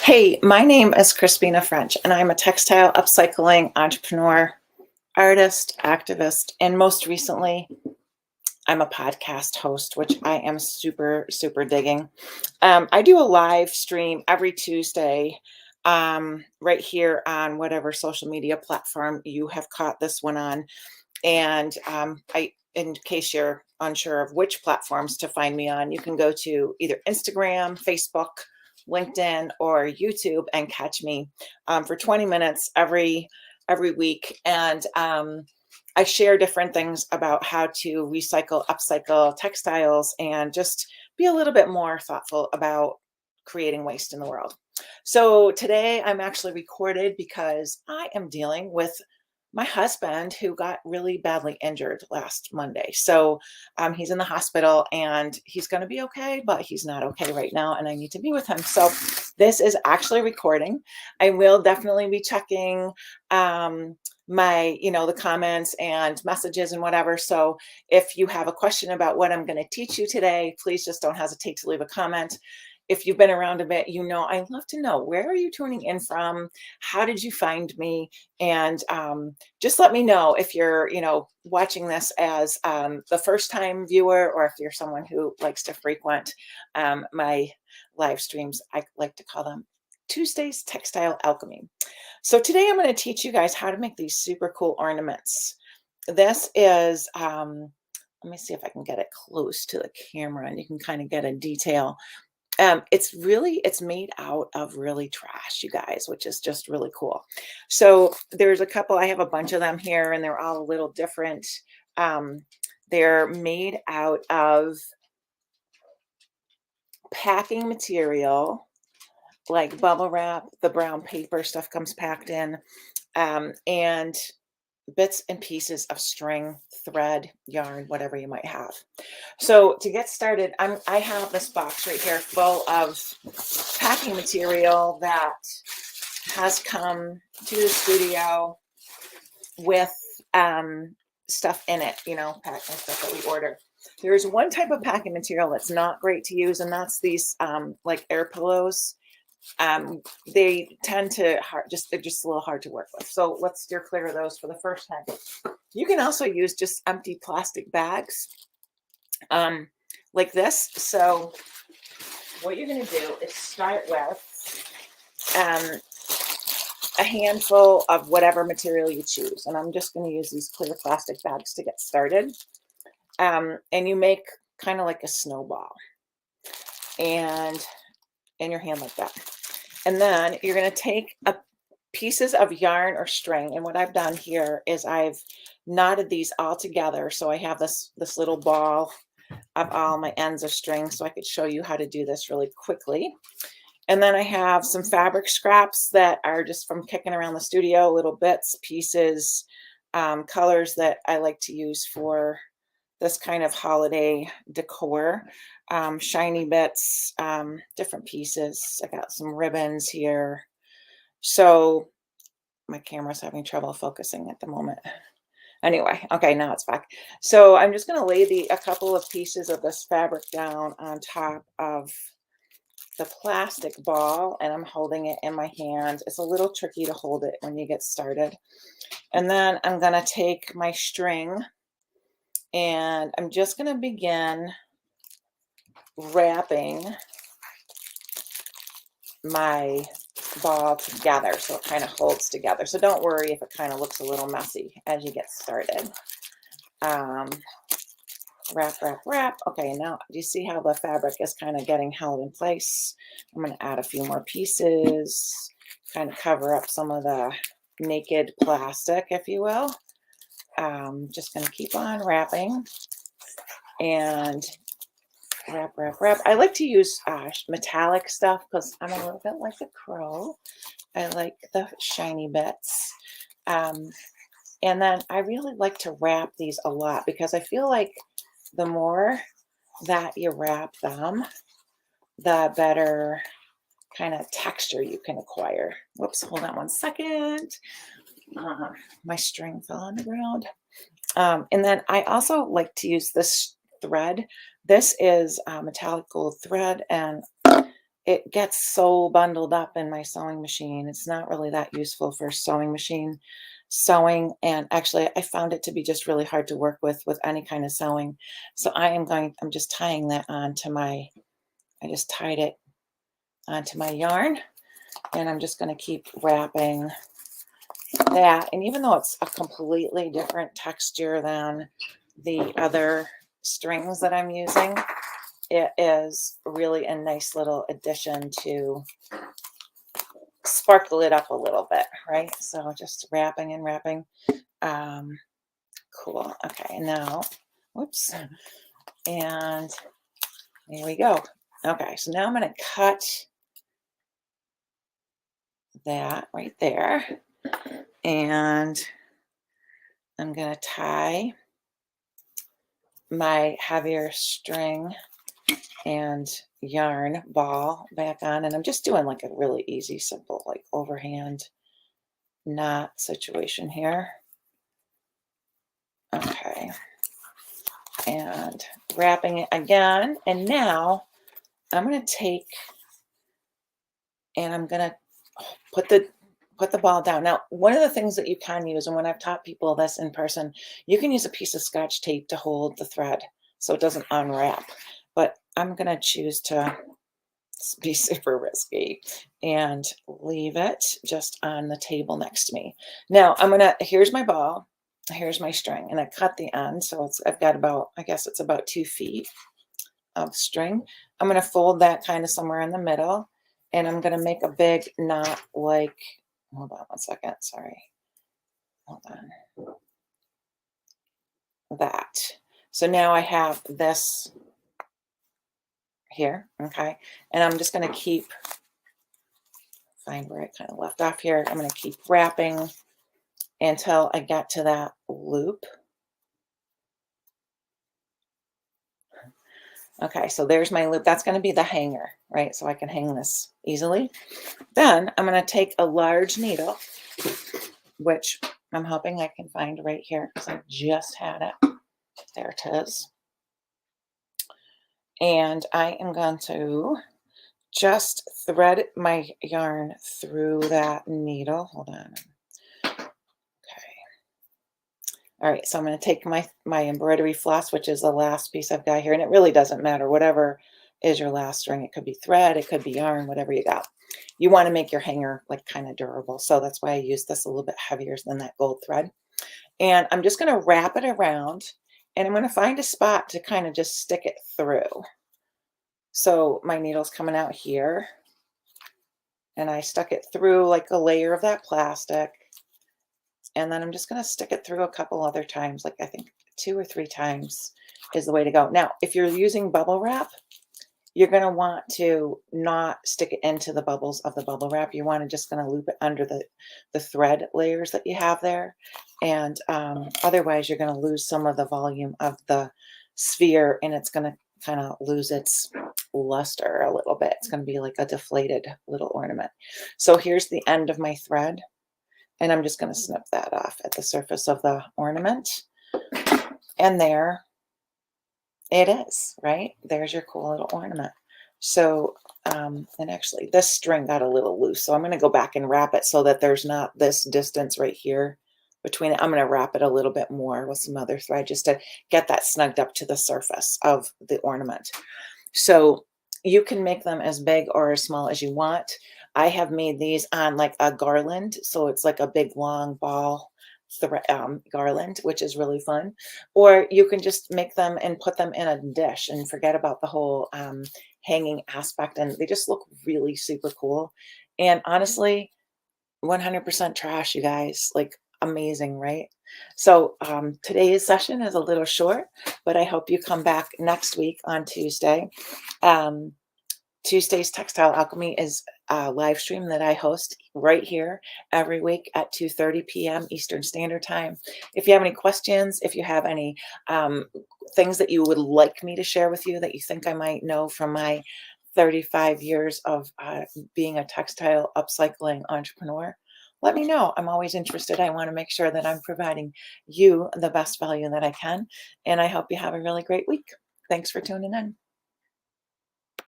Hey, my name is Crispina French, and I'm a textile upcycling entrepreneur, artist, activist, and most recently, I'm a podcast host, which I am super, super digging. I do a live stream every Tuesday right here on whatever social media platform you have caught this one on. And in case you're unsure of which platforms to find me on, you can go to either Instagram, Facebook, LinkedIn, or YouTube and catch me for 20 minutes every week. And I share different things about how to recycle, upcycle textiles, and just be a little bit more thoughtful about creating waste in the world. So today I'm actually recorded because I am dealing with my husband who got really badly injured last Monday. So he's in the hospital and he's going to be okay, but he's not okay right now. And I need to be with him. So this is actually recording. I will definitely be checking the comments and messages and whatever. So if you have a question about what I'm going to teach you today, please just don't hesitate to leave a comment. If you've been around a bit, I love to know, where are you tuning in from? How did you find me? And just let me know if you're, watching this as the first time viewer, or if you're someone who likes to frequent my live streams. I like to call them Tuesday's Textile Alchemy. So today I'm going to teach you guys how to make these super cool ornaments. This is, let me see if I can get it close to the camera and you can kind of get a detail. It's made out of really trash, you guys, which is just really cool. So there's a couple, I have a bunch of them here and they're all a little different. They're made out of packing material, like bubble wrap. The brown paper stuff comes packed in, and bits and pieces of string, thread, yarn, whatever you might have. So to get started, I have this box right here full of packing material that has come to the studio with stuff in it, packing stuff that we order. There's one type of packing material that's not great to use, and that's these like air pillows. They tend to they're just a little hard to work with. So let's steer clear of those for the first time. You can also use just empty plastic bags like this. So what you're going to do is start with a handful of whatever material you choose. And I'm just going to use these clear plastic bags to get started. And you make kind of like a snowball and in your hand like that. And then you're going to take pieces of yarn or string. And what I've done here is I've knotted these all together. So I have this little ball of all my ends of string, so I could show you how to do this really quickly. And then I have some fabric scraps that are just from kicking around the studio, little bits, pieces, colors that I like to use for this kind of holiday decor. Shiny bits, different pieces. I got some ribbons here. So my camera's having trouble focusing at the moment. Anyway, okay, now it's back. So I'm just going to lay a couple of pieces of this fabric down on top of the plastic ball, and I'm holding it in my hand. It's a little tricky to hold it when you get started. And then I'm going to take my string and I'm just going to begin wrapping my ball together so it kind of holds together. So don't worry if it kind of looks a little messy as you get started. Wrap, wrap, wrap. Okay, now do you see how the fabric is kind of getting held in place? I'm going to add a few more pieces, kind of cover up some of the naked plastic, if you will. Just going to keep on wrapping and wrap, wrap, wrap. I like to use metallic stuff because I'm a little bit like a crow. I like the shiny bits. And then I really like to wrap these a lot because I feel like the more that you wrap them, the better kind of texture you can acquire. Whoops, hold on one second. My string fell on the ground. And then I also like to use this thread. This is metallic gold thread, and it gets so bundled up in my sewing machine. It's not really that useful for sewing machine sewing. And actually, I found it to be just really hard to work with any kind of sewing. So I'm just tying that onto I just tied it onto my yarn, and I'm just going to keep wrapping that. And even though it's a completely different texture than the other strings that I'm using, it is really a nice little addition to sparkle it up a little bit, right? So just wrapping and wrapping. Um, cool. Okay, now, whoops. And there we go. Okay, so now I'm going to cut that right there. And I'm going to tie my heavier string and yarn ball back on. And I'm just doing like a really easy, simple, like overhand knot situation here. Okay. And wrapping it again. And now I'm going to take and I'm going to put the ball down. Now, one of the things that you can use, and when I've taught people this in person, you can use a piece of Scotch tape to hold the thread so it doesn't unwrap. But I'm going to choose to be super risky and leave it just on the table next to me. Now, here's my ball, here's my string, and I cut the end. So I've got about, I guess it's about 2 feet of string. I'm going to fold that kind of somewhere in the middle, and I'm going to make a big knot like, hold on one second, sorry. Hold on. That. So now I have this here, okay? And I'm just going to find where I kind of left off here. I'm going to keep wrapping until I get to that loop. Okay, so there's my loop. That's going to be the hanger, right? So I can hang this easily. Then I'm going to take a large needle, which I'm hoping I can find right here because I just had it. There it is. And I am going to just thread my yarn through that needle. Hold on. All right, so I'm going to take my embroidery floss, which is the last piece I've got here, and it really doesn't matter. Whatever is your last string, it could be thread, it could be yarn, whatever you got. You want to make your hanger like kind of durable, so that's why I use this a little bit heavier than that gold thread. And I'm just going to wrap it around, and I'm going to find a spot to kind of just stick it through. So my needle's coming out here, and I stuck it through like a layer of that plastic. And then I'm just going to stick it through a couple other times, like I think 2 or 3 times is the way to go. Now, if you're using bubble wrap, you're going to want to not stick it into the bubbles of the bubble wrap. You want to just going to loop it under the thread layers that you have there. And otherwise, you're going to lose some of the volume of the sphere, and it's going to kind of lose its luster a little bit. It's going to be like a deflated little ornament. So here's the end of my thread. And I'm just going to snip that off at the surface of the ornament. And there it is, right? There's your cool little ornament. So, and actually this string got a little loose. So I'm going to go back and wrap it so that there's not this distance right here between it. I'm going to wrap it a little bit more with some other thread just to get that snugged up to the surface of the ornament. So you can make them as big or as small as you want. I have made these on like a garland. So it's like a big long ball garland, which is really fun. Or you can just make them and put them in a dish and forget about the whole hanging aspect. And they just look really super cool. And honestly, 100% trash, you guys. Like amazing, right? So today's session is a little short, but I hope you come back next week on Tuesday. Tuesday's Textile Alchemy is a live stream that I host right here every week at 2:30 p.m. Eastern Standard Time. If you have any questions, if you have any things that you would like me to share with you that you think I might know from my 35 years of being a textile upcycling entrepreneur, let me know. I'm always interested. I want to make sure that I'm providing you the best value that I can. And I hope you have a really great week. Thanks for tuning in.